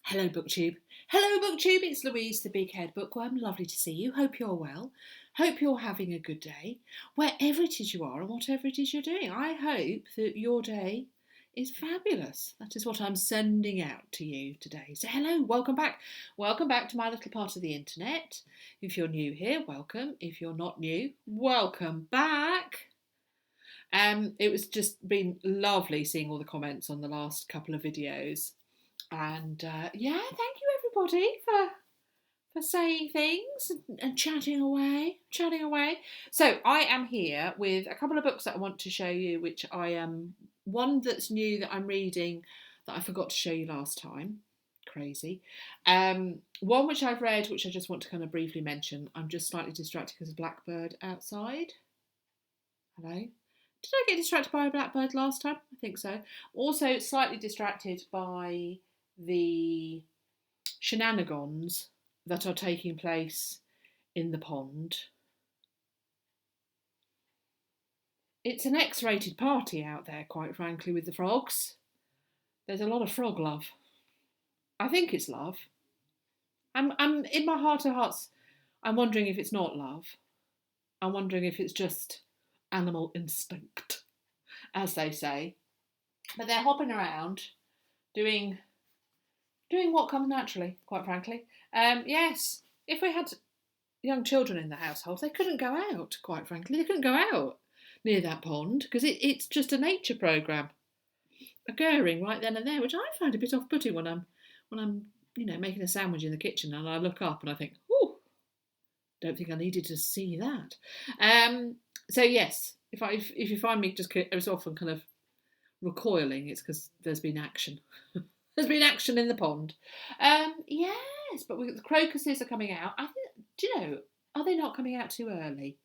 Hello, BookTube. Hello, BookTube. It's Louise, the big head bookworm. Lovely to see you. Hope you're well. Hope you're having a good day, wherever it is you are and whatever it is you're doing. I hope that your day is fabulous. That is what I'm sending out to you today. So, hello, welcome back. Welcome back to my little part of the internet. If you're new here, welcome. If you're not new, welcome back. It was just been lovely seeing all the comments on the last couple of videos. And yeah, thank you everybody for saying things and chatting away. So I am here with a couple of books that I want to show you, which I am one that's new that I'm reading that I forgot to show you last time. Crazy. One which I've read, which I just want to kind of briefly mention. I'm just slightly distracted because of blackbird outside. Hello. Did I get distracted by a blackbird last time? I think so. Also slightly distracted by the shenanigans that are taking place in the pond. It's an X-rated party out there, quite frankly, with the frogs. There's a lot of frog love. I think it's love. I'm in my heart of hearts, I'm wondering if it's not love. I'm wondering if it's just animal instinct, as they say. But they're hopping around, doing what comes naturally, quite frankly. Yes, if we had young children in the household, they couldn't go out, quite frankly. They couldn't go out near that pond because it's just a nature programme occurring right then and there, which I find a bit off-putting when I'm making a sandwich in the kitchen and I look up and I think, oh, don't think I needed to see that. So yes, if you find me just as often kind of recoiling, it's because there's been action. There's been action in the pond. Yes, but the crocuses are coming out. I think, do you know, are they not coming out too early?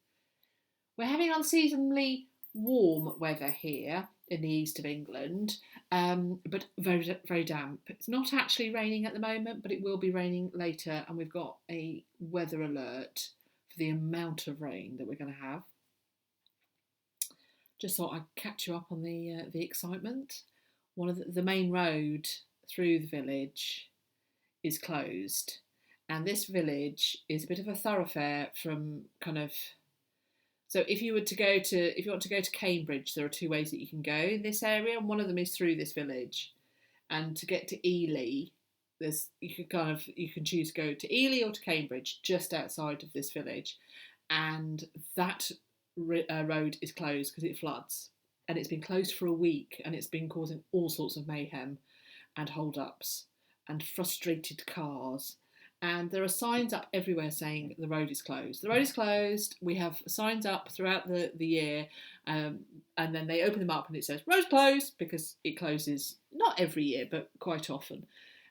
We're having unseasonably warm weather here in the east of England, but very, very damp. It's not actually raining at the moment, but it will be raining later, and we've got a weather alert for the amount of rain that we're going to have. Just thought I'd catch you up on the excitement. One of the main road through the village is closed, and this village is a bit of a thoroughfare from kind of. So if you want to go to Cambridge, there are two ways that you can go in this area, and one of them is through this village. And to get to Ely, you can choose to go to Ely or to Cambridge, just outside of this village, and that road is closed because it floods, and it's been closed for a week, and it's been causing all sorts of mayhem and hold-ups and frustrated cars. And there are signs up everywhere saying the road is closed. The road is closed. We have signs up throughout the year, and then they open them up and it says road's closed because it closes not every year but quite often.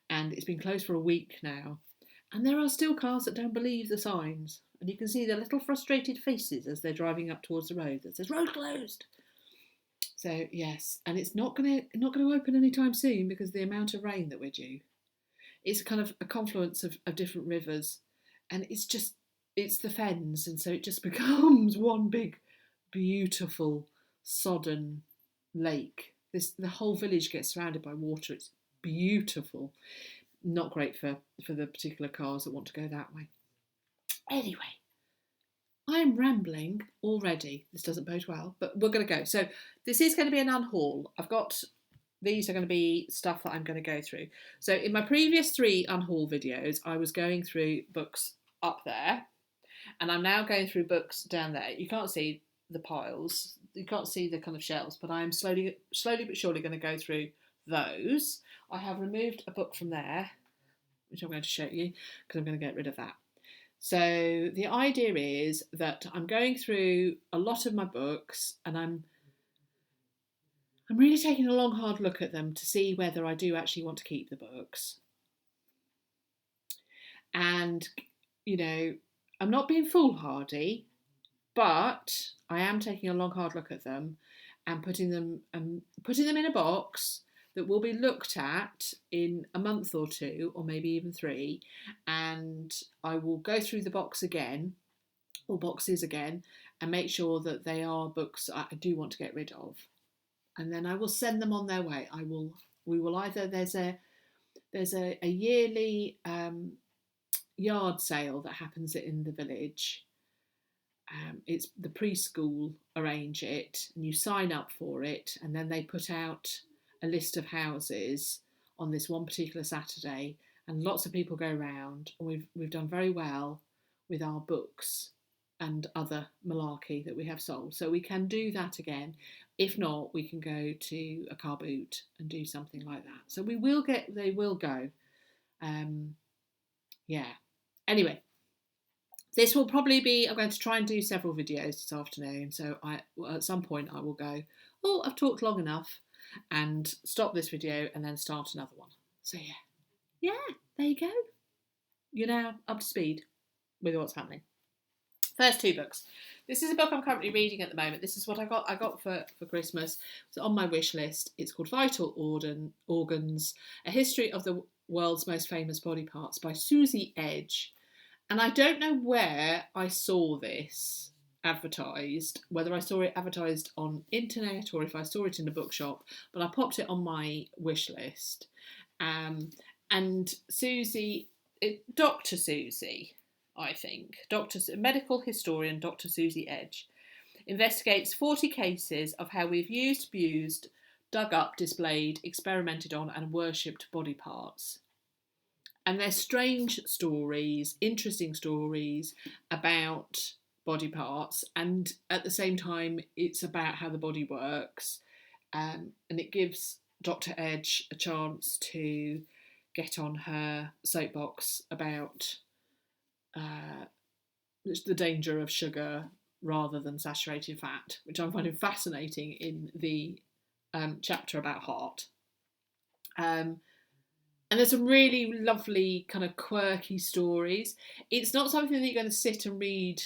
And it's been closed for a week now. And there are still cars that don't believe the signs. And you can see their little frustrated faces as they're driving up towards the road that says road closed. So yes, and it's not going to open anytime soon because of the amount of rain that we're due. It's kind of a confluence of different rivers, and it's the fens, and so it just becomes one big beautiful sodden lake. The whole village gets surrounded by water. It's beautiful. Not great for the particular cars that want to go that way. Anyway, I'm rambling already. This doesn't bode well, but we're going to go. So this is going to be an unhaul. These are going to be stuff that I'm going to go through. So in my previous 3 unhaul videos, I was going through books up there, and I'm now going through books down there. You can't see the piles, you can't see the kind of shelves, but I am slowly but surely going to go through those. I have removed a book from there, which I'm going to show you, because I'm going to get rid of that. So the idea is that I'm going through a lot of my books, and I'm really taking a long, hard look at them to see whether I do actually want to keep the books. And, I'm not being foolhardy, but I am taking a long, hard look at them and putting them in a box that will be looked at in a month or 2, or maybe even 3, and I will go through the boxes again, and make sure that they are books I do want to get rid of. And then I will send them on their way. We will either, there's a there's a yearly yard sale that happens in the village. It's the preschool arrange it, and you sign up for it, and then they put out a list of houses on this one particular Saturday, and lots of people go round, and we've done very well with our books and other malarkey that we have sold. So we can do that again. If not, we can go to a car boot and do something like that. So they will go. Yeah. Anyway, this will probably be, I'm going to try and do several videos this afternoon. So at some point I will go, oh, I've talked long enough, and stop this video and then start another one. So yeah, there you go. You're now up to speed with what's happening. First two books. This is a book I'm currently reading at the moment. This is what I got for Christmas. It's on my wish list. It's called Vital Organs, A History of the World's Most Famous Body Parts by Susie Edge. And I don't know where I saw this advertised, whether I saw it advertised on internet or if I saw it in a bookshop, but I popped it on my wish list. And Dr. Susie, I think, medical historian Dr. Susie Edge, investigates 40 cases of how we've used, abused, dug up, displayed, experimented on and worshipped body parts. And they're strange stories, interesting stories about body parts, and at the same time it's about how the body works, and it gives Dr. Edge a chance to get on her soapbox about the danger of sugar rather than saturated fat, which I'm finding fascinating in the chapter about heart. And there's some really lovely kind of quirky stories. It's not something that you're going to sit and read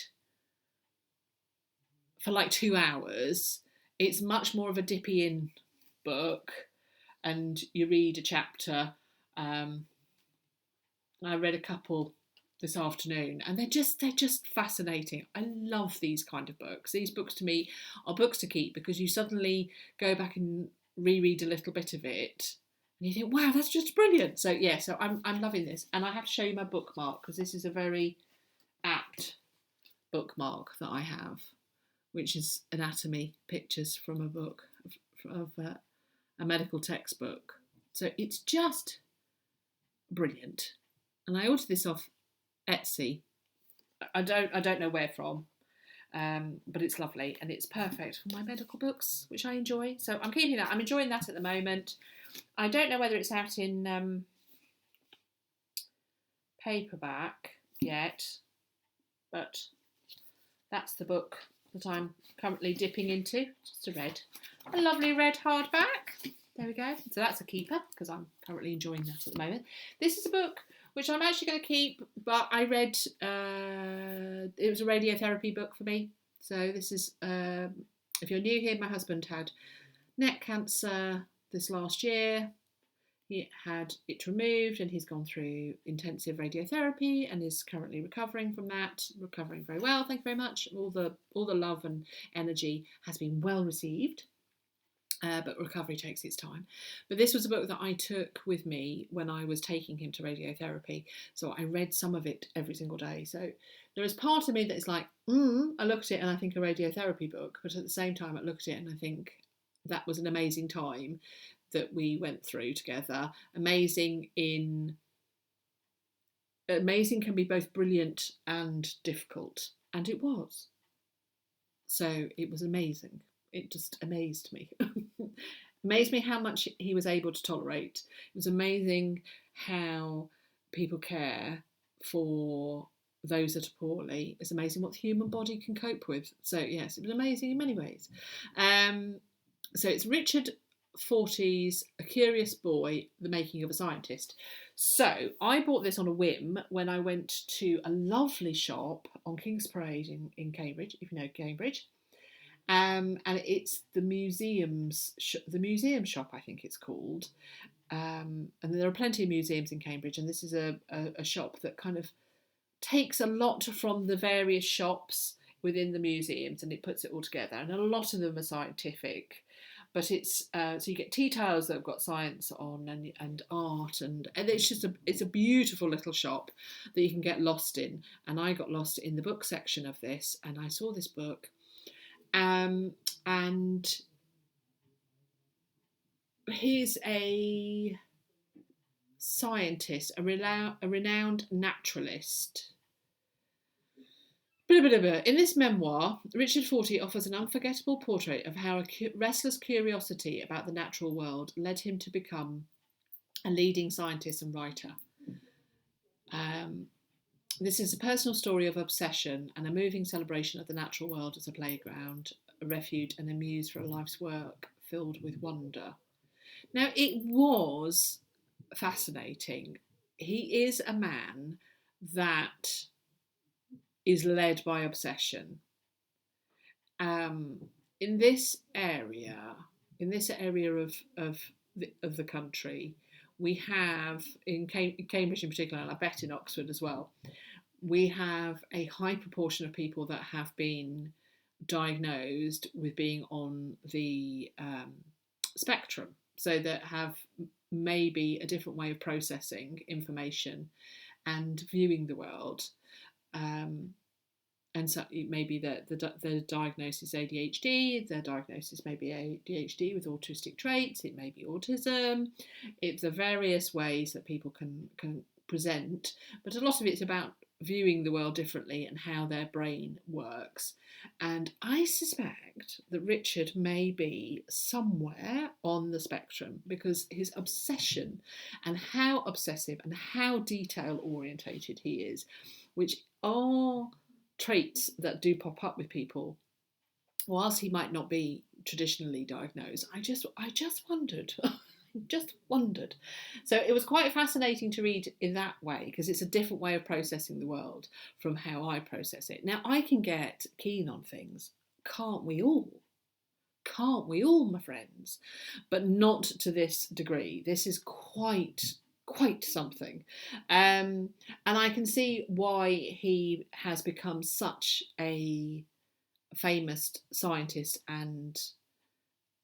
for like 2 hours. It's much more of a dippy in book, and you read a chapter. I read a couple this afternoon, and they're just fascinating. I love these kind of books. These books to me are books to keep, because you suddenly go back and reread a little bit of it, and you think, wow, that's just brilliant. So yeah, so I'm loving this, and I have to show you my bookmark, because this is a very apt bookmark that I have, which is anatomy pictures from a book of a medical textbook. So it's just brilliant, and I ordered this off Etsy. I don't know where from, but it's lovely and it's perfect for my medical books, which I enjoy. So I'm keeping that. I'm enjoying that at the moment. I don't know whether it's out in paperback yet, but that's the book that I'm currently dipping into. Just a lovely red hardback. There we go. So that's a keeper, because I'm currently enjoying that at the moment. This is a book which I'm actually going to keep, but I read, it was a radiotherapy book for me. So this is, if you're new here, my husband had neck cancer this last year. He had it removed, and he's gone through intensive radiotherapy and is currently recovering from that, recovering very well, thank you very much. All the love and energy has been well received. But recovery takes its time. But this was a book that I took with me when I was taking him to radiotherapy. So I read some of it every single day. So there is part of me that is like, I look at it and I think a radiotherapy book. But at the same time, I look at it and I think that was an amazing time that we went through together. Amazing can be both brilliant and difficult. And it was. So it was amazing. It just amazed me. Amazed me how much he was able to tolerate. It was amazing how people care for those that are poorly. It's amazing what the human body can cope with. So yes, it was amazing in many ways. So it's Richard Fortey's A Curious Boy, The Making of a Scientist. So I bought this on a whim when I went to a lovely shop on King's Parade in Cambridge, if you know Cambridge. And it's the museum shop, I think it's called. And there are plenty of museums in Cambridge, and this is a shop that kind of takes a lot from the various shops within the museums, and it puts it all together. And a lot of them are scientific. but it's so you get tea towels that have got science on, and art, and it's a beautiful little shop that you can get lost in. And I got lost in the book section of this, and I saw this book, and he's a scientist, a renowned naturalist. In this memoir, Richard Fortey offers an unforgettable portrait of how a restless curiosity about the natural world led him to become a leading scientist and writer. This is a personal story of obsession and a moving celebration of the natural world as a playground, a refuge, and a muse for a life's work filled with wonder. Now, it was fascinating. He is a man that is led by obsession. In this area of the country, we have in Cambridge in particular, and I bet in Oxford as well, we have a high proportion of people that have been diagnosed with being on the spectrum, so that have maybe a different way of processing information and viewing the world. And so it may be that the diagnosis is ADHD, their diagnosis may be ADHD with autistic traits, it may be autism. It's the various ways that people can present, but a lot of it's about viewing the world differently and how their brain works. And I suspect that Richard may be somewhere on the spectrum, because his obsession and how obsessive and how detail orientated he is, which are traits that do pop up with people whilst he might not be traditionally diagnosed. I just wondered. Just wondered. So it was quite fascinating to read in that way, because it's a different way of processing the world from how I process it. Now, I can get keen on things, can't we all? Can't we all, my friends? But not to this degree. This is quite something. And I can see why he has become such a famous scientist, and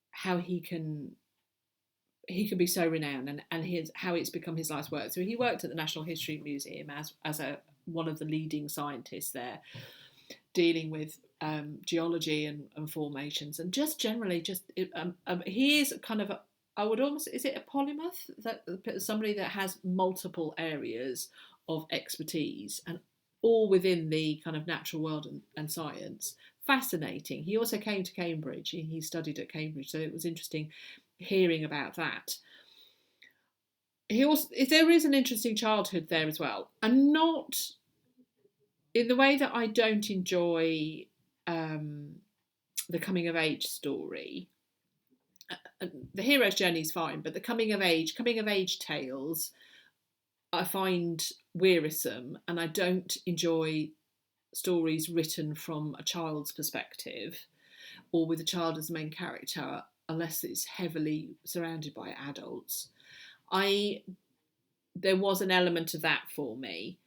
how he can be so renowned, and how it's become his life's work. So he worked at the National History Museum as one of the leading scientists there, dealing with geology and formations, and just generally, he is kind of I would almost, is it a polymath, that somebody that has multiple areas of expertise, and all within the kind of natural world and science. Fascinating. He also came to Cambridge. He studied at Cambridge, so it was interesting hearing about that. There is an interesting childhood there as well, and not in the way that I don't enjoy the coming of age story. The hero's journey is fine, but the coming of age tales I find wearisome, and I don't enjoy stories written from a child's perspective or with a child as the main character, unless it's heavily surrounded by adults. There was an element of that for me,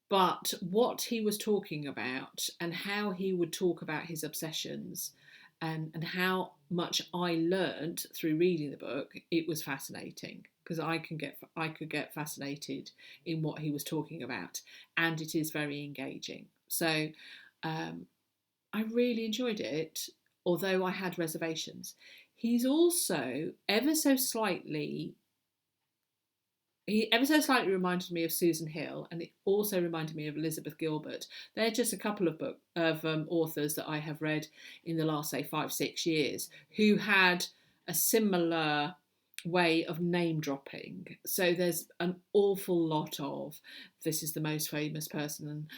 but what he was talking about and how he would talk about his obsessions, and how much I learned through reading the book, it was fascinating, because I could get fascinated in what he was talking about, and it is very engaging. So I really enjoyed it, although I had reservations. He's also ever so slightly reminded me of Susan Hill, and it also reminded me of Elizabeth Gilbert. They're just a couple of authors that I have read in the last, say, 5-6 years, who had a similar way of name dropping. So there's an awful lot of, this is the most famous person, and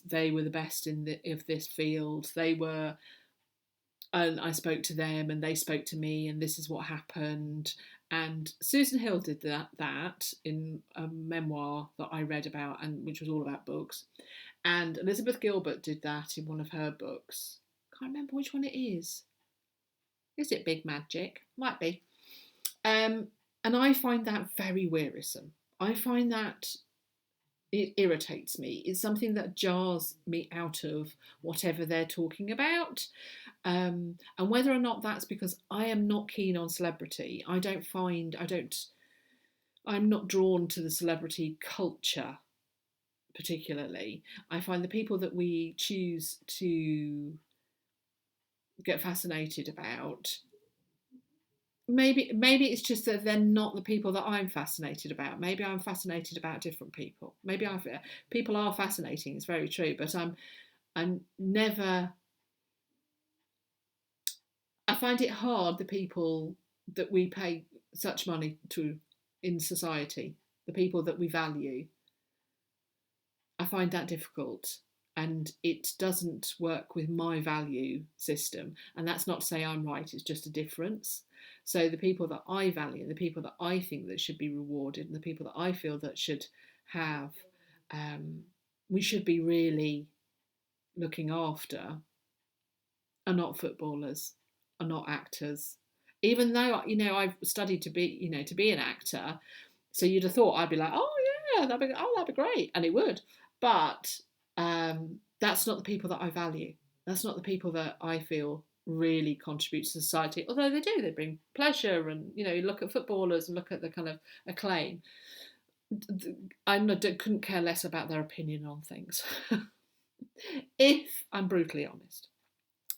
they were the best of this field. They were, and I spoke to them, and they spoke to me, and this is what happened. And Susan Hill did that in a memoir that I read about, and which was all about books. And Elizabeth Gilbert did that in one of her books. Can't remember which one it is. Is it Big Magic? Might be. And I find that very wearisome. I find that It irritates me. It's something that jars me out of whatever they're talking about. And whether or not that's because I am not keen on celebrity, I'm not drawn to the celebrity culture particularly. I find the people that we choose to get fascinated about, maybe it's just that they're not the people that I'm fascinated about. Maybe I'm fascinated about different people. People are fascinating, it's very true, but I'm never, I find it hard, the people that we pay such money to in society, the people that we value. I find that difficult, and it doesn't work with my value system. And that's not to say I'm right, it's just a difference. So the people that I value, the people that I think that should be rewarded, and the people that I feel that should have, we should be really looking after, are not footballers, are not actors. Even though, I've studied to be an actor, so you'd have thought I'd be like, oh yeah, that'd be great, and it would. But that's not the people that I value. That's not the people that I feel really contribute to society. Although they do, they bring pleasure, and you look at footballers and look at the kind of acclaim. I couldn't care less about their opinion on things, if I'm brutally honest.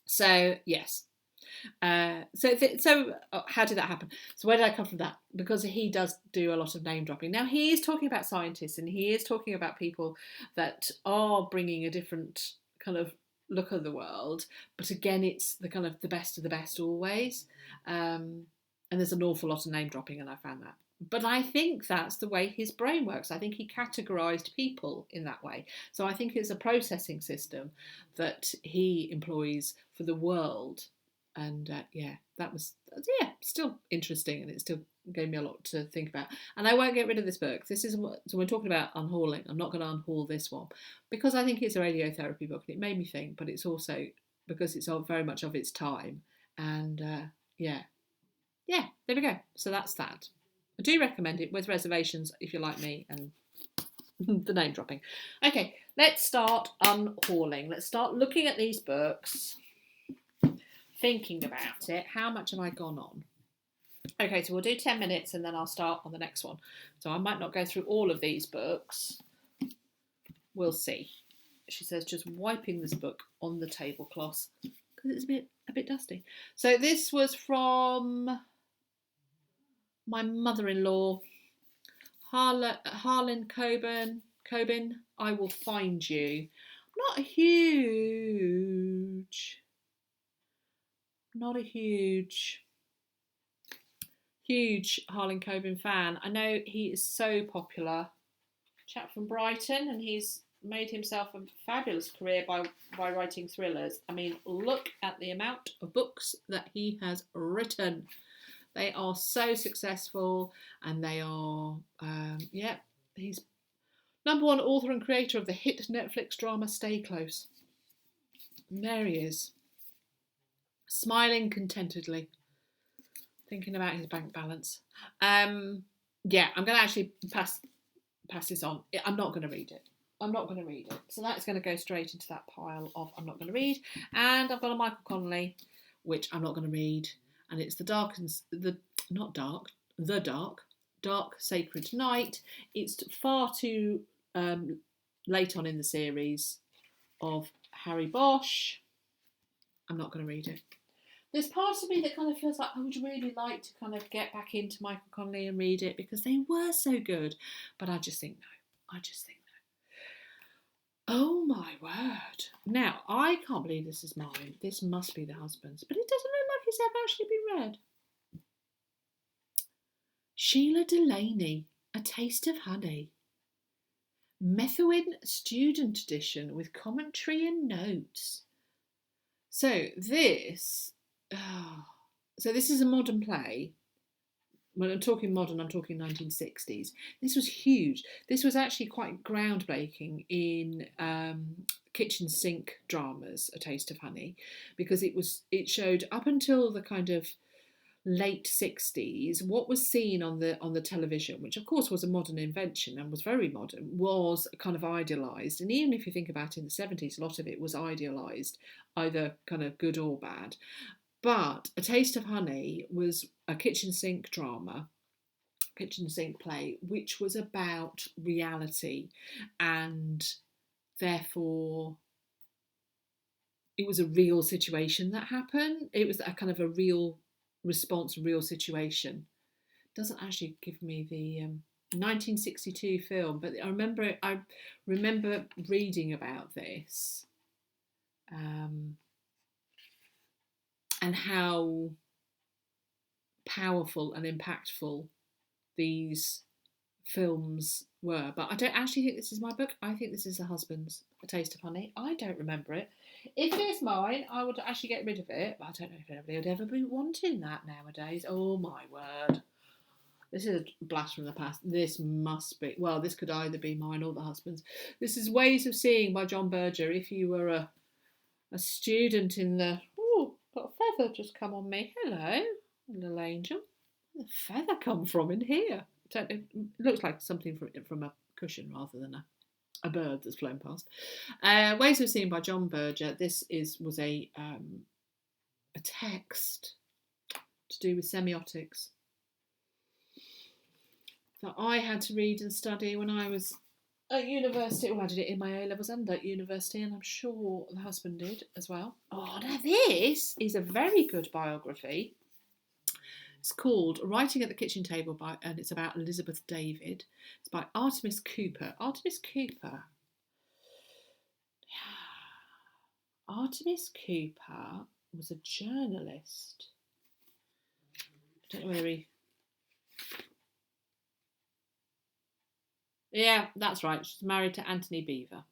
So yes. So how did that happen? So where did I come from that? Because he does do a lot of name dropping. Now he is talking about scientists, and he is talking about people that are bringing a different kind of look at the world. But again, it's the kind of the best of the best always. And there's an awful lot of name dropping, and I found that. But I think that's the way his brain works. I think he categorised people in that way. So I think it's a processing system that he employs for the world. And that was still interesting, and it still gave me a lot to think about. And I won't get rid of this book. So we're talking about unhauling. I'm not going to unhaul this one because I think it's a radiotherapy book, and it made me think. But it's also because it's very much of its time. And there we go. So that's that. I do recommend it with reservations if you're like me and the name dropping. Okay, let's start unhauling. Let's start looking at these books, thinking about it. How much have I gone on? Okay, so we'll do 10 minutes and then I'll start on the next one. So I might not go through all of these books. We'll see. She says, just wiping this book on the tablecloth because it's a bit dusty. So this was from my mother-in-law, Harlan Coben, I Will Find You. Not a huge Harlan Coben fan. I know he is so popular. Chap from Brighton, and he's made himself a fabulous career by writing thrillers. I mean, look at the amount of books that he has written. They are so successful, and they are, he's #1 author and creator of the hit Netflix drama Stay Close. And there he is, smiling contentedly, thinking about his bank balance. I'm going to actually pass this on. I'm not going to read it. So that's going to go straight into that pile of I'm not going to read. And I've got a Michael Connelly, which I'm not going to read. And it's The Dark Sacred Night. It's far too late on in the series of Harry Bosch. I'm not going to read it. There's part of me that kind of feels like I would really like to kind of get back into Michael Connelly and read it because they were so good. But I just think no. Oh my word. Now, I can't believe this is mine. This must be the husband's. But it doesn't look like it's ever actually been read. Sheila Delaney, A Taste of Honey. Methuen Student Edition with commentary and notes. So this is a modern play. When I'm talking modern, I'm talking 1960s. This was huge. This was actually quite groundbreaking in kitchen sink dramas, A Taste of Honey, because it showed up until the kind of late 60s, what was seen on the television, which of course was a modern invention and was very modern, was kind of idealized. And even if you think about it, in the 70s, a lot of it was idealized, either kind of good or bad. But A Taste of Honey was a kitchen sink drama, kitchen sink play, which was about reality, and therefore it was a real situation that happened. It was a kind of a real response, real situation. Doesn't actually give me the 1962 film, but I remember reading about this, and how powerful and impactful these films were. But I don't actually think this is my book. I think this is the husband's, A Taste of Honey. I don't remember it. If it is mine, I would actually get rid of it. But I don't know if anybody would ever be wanting that nowadays. Oh my word. This is a blast from the past. This must be, well, this could either be mine or the husband's. This is Ways of Seeing by John Berger. If you were a student in the, oh, got a feather just come on me. Hello, little angel. Where did the feather come from in here? It looks like something from a cushion rather than a bird that's flown past. Ways of Seeing by John Berger. This was a text to do with semiotics that I had to read and study when I was at university. Well, I did it in my A-levels and at university, and I'm sure the husband did as well. Oh, now this is a very good biography. It's called Writing at the Kitchen Table, and it's about Elizabeth David. It's by Artemis Cooper. Artemis Cooper was a journalist. I don't know whether he... Yeah, that's right. She's married to Anthony Beevor.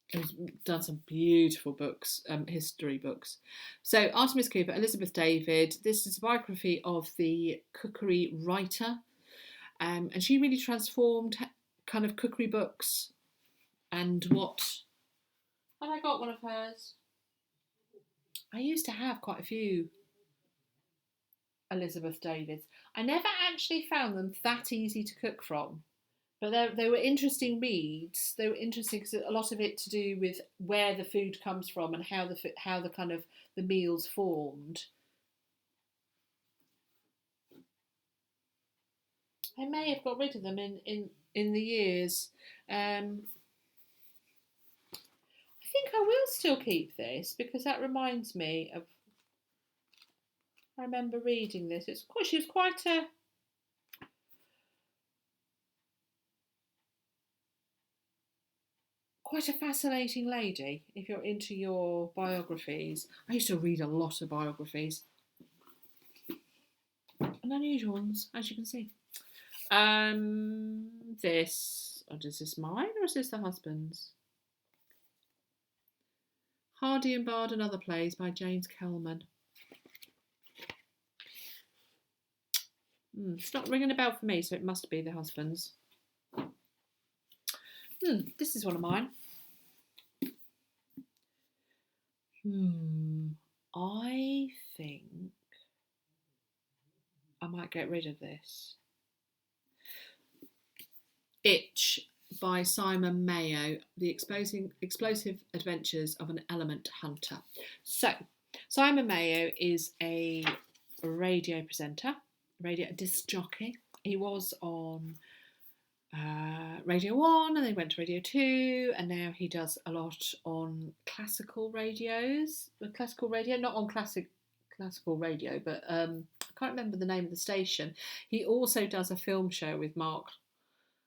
He's done some beautiful books, history books. So Artemis Cooper, Elizabeth David. This is a biography of the cookery writer, and she really transformed kind of cookery books. And what? Have I got one of hers? I used to have quite a few Elizabeth Davids. I never actually found them that easy to cook from. But they were interesting reads. They were interesting because a lot of it to do with where the food comes from and how the kind of the meals formed. I may have got rid of them in the years. I think I will still keep this because that reminds me of. I remember reading this. She was quite a. Quite a fascinating lady if you're into your biographies. I used to read a lot of biographies, and unusual ones, as you can see. Is this mine or is this the husband's? Hardy and Bard and Other Plays by James Kelman. It's not ringing a bell for me, so it must be the husband's. This is one of mine. I think I might get rid of this. Itch by Simon Mayo, The Explosive Adventures of an Element Hunter. So, Simon Mayo is a radio presenter, radio disc jockey. He was on Radio 1 and then went to Radio 2, and now he does a lot on classical radio, not on classical radio, but I can't remember the name of the station. He also does a film show with Mark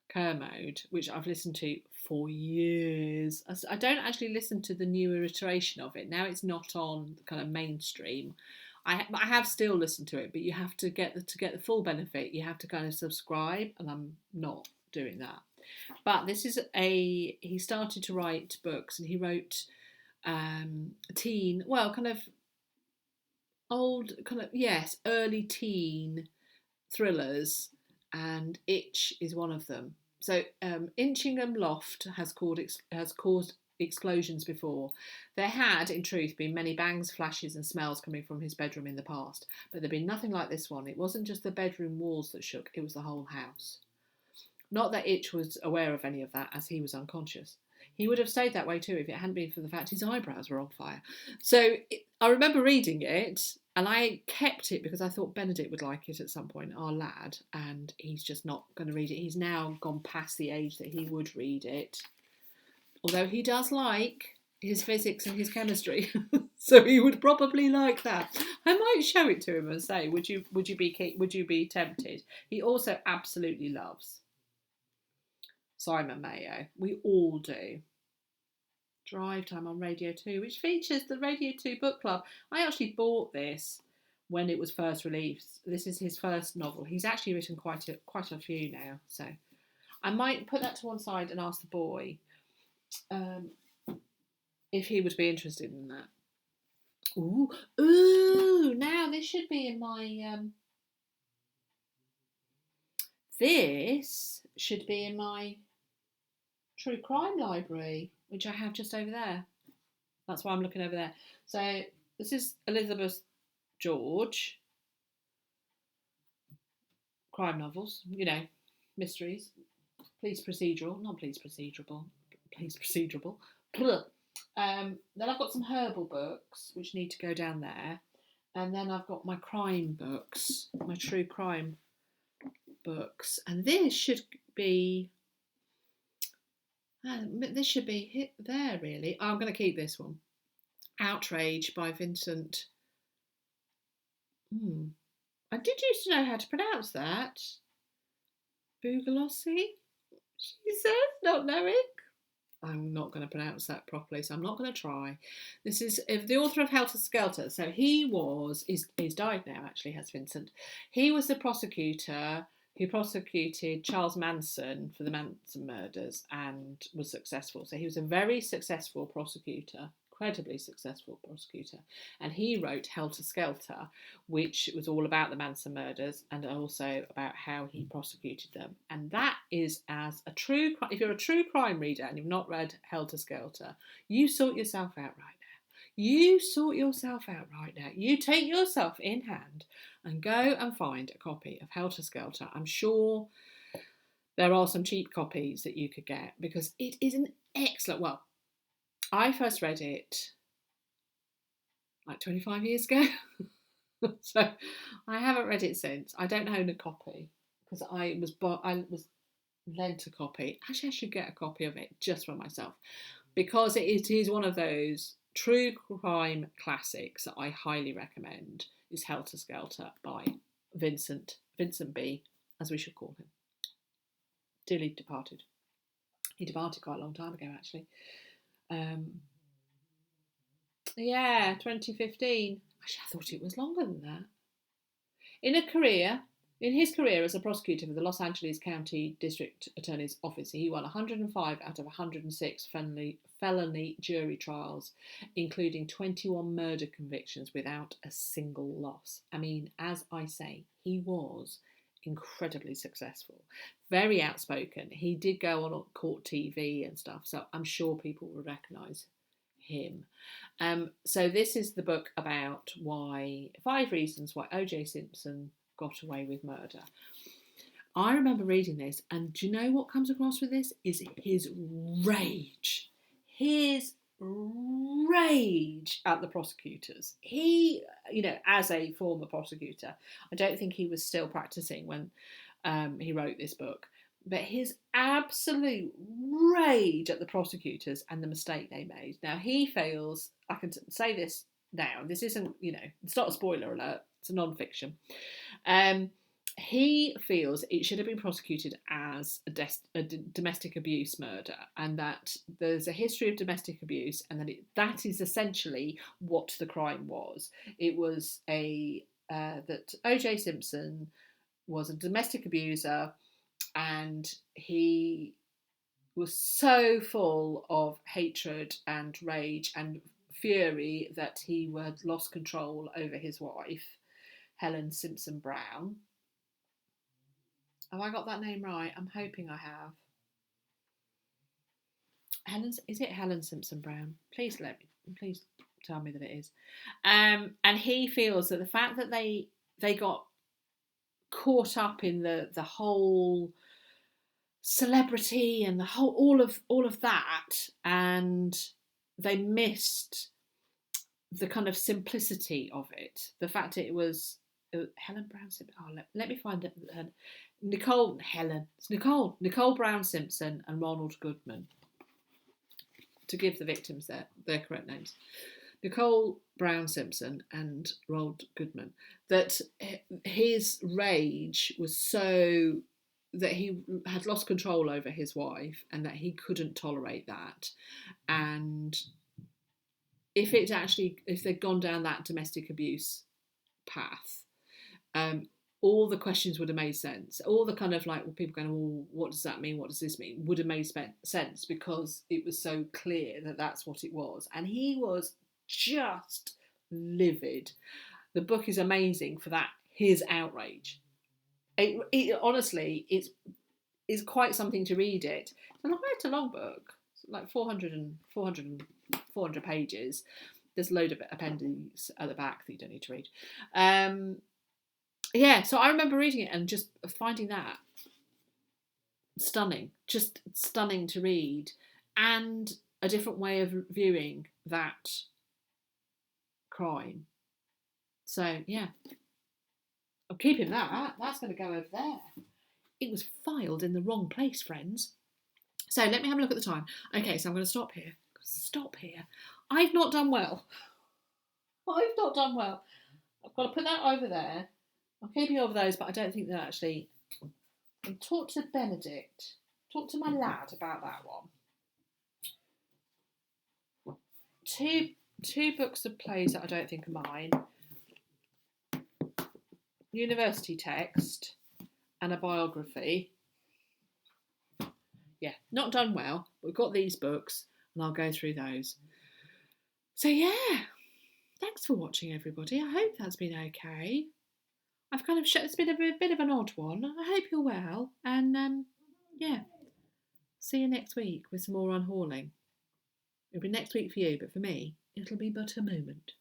Kermode, which I've listened to for years. I don't actually listen to the newer iteration of it. Now it's not on the kind of mainstream. I have still listened to it, but you have to get the full benefit. You have to kind of subscribe, and I'm not doing that. But this is he started to write books, and he wrote early teen thrillers, and Itch is one of them. So Inchingham Loft has caused explosions before. There had, in truth, been many bangs, flashes, and smells coming from his bedroom in the past, but there'd been nothing like this one. It wasn't just the bedroom walls that shook, it was the whole house. Not that Itch was aware of any of that, as he was unconscious. He would have stayed that way too if it hadn't been for the fact his eyebrows were on fire. So I remember reading it, and I kept it because I thought Benedict would like it at some point, our lad, and he's just not going to read it. He's now gone past the age that he would read it, although he does like his physics and his chemistry, so he would probably like that. I might show it to him and say, would you be tempted? He also absolutely loves Simon Mayo. We all do. Drive Time on Radio 2, which features the Radio 2 book club. I actually bought this when it was first released. This is his first novel. He's actually written quite a few now, so I might put that to one side and ask the boy if he would be interested in that. Ooh! Now this should be in my this should be in my true crime library, which I have just over there. That's why I'm looking over there. So this is Elizabeth George. Crime novels, mysteries. Police procedural. Then I've got some herbal books, which need to go down there. And then I've got my crime books, my true crime books. And this should be there, really. I'm going to keep this one. Outrage by Vincent. I did used to know how to pronounce that. Buglossi, she says, not knowing. I'm not going to pronounce that properly, so I'm not going to try. This is the author of Helter Skelter. So he's died now, actually, has Vincent. He was the prosecutor who prosecuted Charles Manson for the Manson murders and was successful. So he was a very successful prosecutor, incredibly successful prosecutor. And he wrote Helter Skelter, which was all about the Manson murders and also about how he prosecuted them. And that is if you're a true crime reader and you've not read Helter Skelter, you sort yourself out right now. You sort yourself out right now. You take yourself in hand and go and find a copy of Helter Skelter. I'm sure there are some cheap copies that you could get because it is an excellent... Well, I first read it like 25 years ago. So I haven't read it since. I don't own a copy because I was lent a copy. Actually, I should get a copy of it just for myself because it is one of those true crime classics that I highly recommend. Is Helter Skelter by Vincent B, as we should call him. Dearly departed. He departed quite a long time ago, actually. 2015. Actually, I thought it was longer than that. In his career as a prosecutor for the Los Angeles County District Attorney's Office, he won 105 out of 106 felony jury trials, including 21 murder convictions without a single loss. I mean, as I say, he was incredibly successful, very outspoken. He did go on court TV and stuff, so I'm sure people will recognise him. So this is the book about 5 reasons why O.J. Simpson got away with murder. I remember reading this, and do you know what comes across with this is his rage. His rage at the prosecutors. He, as a former prosecutor, I don't think he was still practicing when he wrote this book, but his absolute rage at the prosecutors and the mistake they made. Now, he feels, I can say this now, this isn't, it's not a spoiler alert, it's a non-fiction. He feels it should have been prosecuted as a domestic abuse murder, and that there's a history of domestic abuse, and that is essentially what the crime was. It was that O.J. Simpson was a domestic abuser, and he was so full of hatred and rage and fury that he had lost control over his wife, Helen Simpson Brown. Have I got that name right? I'm hoping I have. Is it Helen Simpson Brown? Please tell me that it is. And he feels that the fact that they got caught up in the whole celebrity and the whole all of that, and they missed the kind of simplicity of it. The fact that it was Helen Brown Simpson. Oh, let me find it. Nicole Brown Simpson and Ronald Goodman, to give the victims their correct names. Nicole Brown Simpson and Ronald Goodman. That his rage was so that he had lost control over his wife and that he couldn't tolerate that. And if they'd gone down that domestic abuse path, all the questions would have made sense. All the kind of like, well, people going, well, what does that mean? What does this mean? Would have made sense because it was so clear that that's what it was. And he was just livid. The book is amazing for that, his outrage. It honestly, it's quite something to read it. It's not quite a long book. It's like 400 pages. There's a load of appendices at the back that you don't need to read. Yeah, so I remember reading it and just finding that stunning, just stunning to read, and a different way of viewing that crime. So, yeah, I'm keeping that. That's going to go over there. It was filed in the wrong place, friends. So let me have a look at the time. Okay, so I'm going to stop here. I've not done well. I've got to put that over there. I'm keeping all of those, but I don't think they're actually... And talk to Benedict. Talk to my lad about that one. Two books of plays that I don't think are mine. University text and a biography. Yeah, not done well. We've got these books and I'll go through those. So yeah, thanks for watching, everybody. I hope that's been okay. I've kind of it's been a bit of an odd one. I hope you're well, and yeah, see you next week with some more unhauling. It'll be next week for you, but for me, it'll be but a moment.